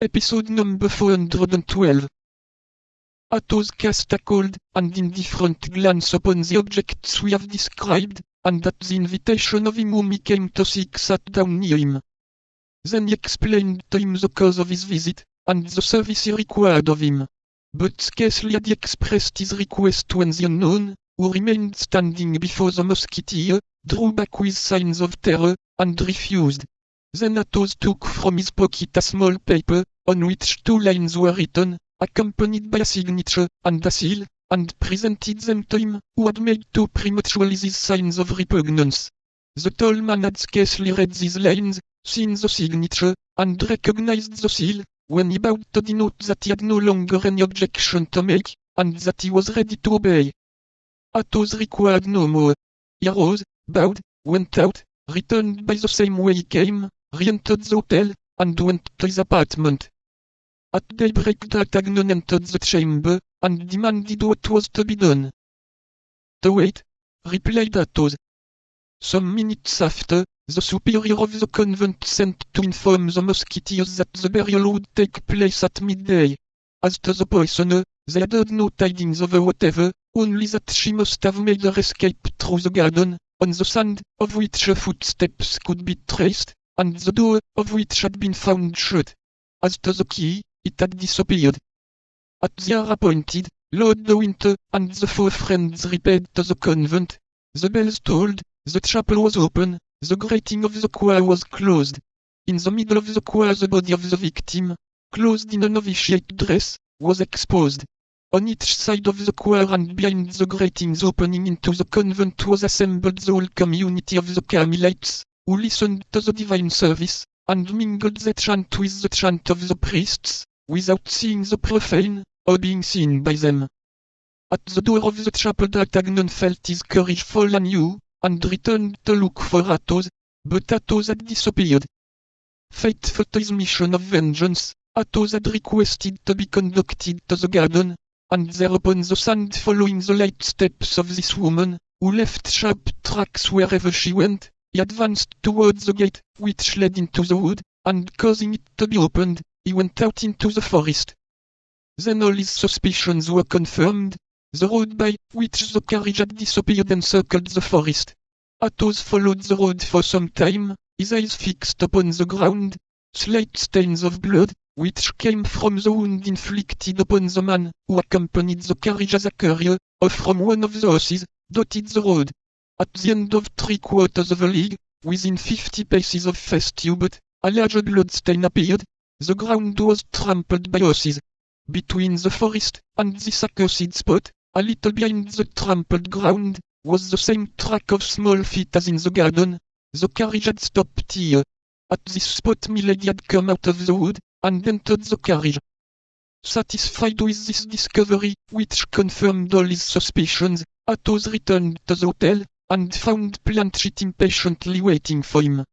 Episode number 412. Athos cast a cold and indifferent glance upon the objects we have described, and at the invitation of him whom he came to seek sat down near him. Then he explained to him the cause of his visit, and the service he required of him. But scarcely had he expressed his request when the unknown, who remained standing before the musketeer, drew back with signs of terror, and refused. Then Athos took from his pocket a small paper, on which 2 lines were written, accompanied by a signature and a seal, and presented them to him, who had made too prematurely these signs of repugnance. The tall man had scarcely read these lines, seen the signature, and recognized the seal, when he bowed to denote that he had no longer any objection to make, and that he was ready to obey. Athos required no more. He arose, bowed, went out, returned by the same way he came, re-entered the hotel, and went to his apartment. At daybreak D'Artagnan entered the chamber, and demanded what was to be done. "To wait," replied Athos. Some minutes after, the superior of the convent sent to inform the musketeers that the burial would take place at midday. As to the poisoner, they had heard no tidings of her whatever, only that she must have made her escape through the garden, on the sand of which her footsteps could be traced, and the door of which had been found shut. As to the key, it had disappeared. At the hour appointed, Lord de Winter and the 4 friends repaired to the convent. The bells tolled, the chapel was open, the grating of the choir was closed. In the middle of the choir the body of the victim, clothed in a novitiate dress, was exposed. On each side of the choir and behind the gratings opening into the convent was assembled the whole community of the Carmelites, who listened to the divine service, and mingled the chant with the chant of the priests, without seeing the profane, or being seen by them. At the door of the chapel D'Artagnan felt his courage fall anew, and returned to look for Athos, but Athos had disappeared. Faithful to his mission of vengeance, Athos had requested to be conducted to the garden, and there upon the sand following the light steps of this woman, who left sharp tracks wherever she went, he advanced towards the gate, which led into the wood, and causing it to be opened, he went out into the forest. Then all his suspicions were confirmed. The road by which the carriage had disappeared encircled the forest. Athos followed the road for some time, his eyes fixed upon the ground. Slight stains of blood, which came from the wound inflicted upon the man who accompanied the carriage as a courier, or from one of the horses, dotted the road. At the end of 3/4 of a league, within 50 paces of Festubert, a larger bloodstain appeared. The ground was trampled by horses. Between the forest and this accursed spot, a little behind the trampled ground, was the same track of small feet as in the garden. The carriage had stopped here. At this spot Milady had come out of the wood, and entered the carriage. Satisfied with this discovery, which confirmed all his suspicions, Athos returned to the hotel, and found Planchet impatiently waiting for him.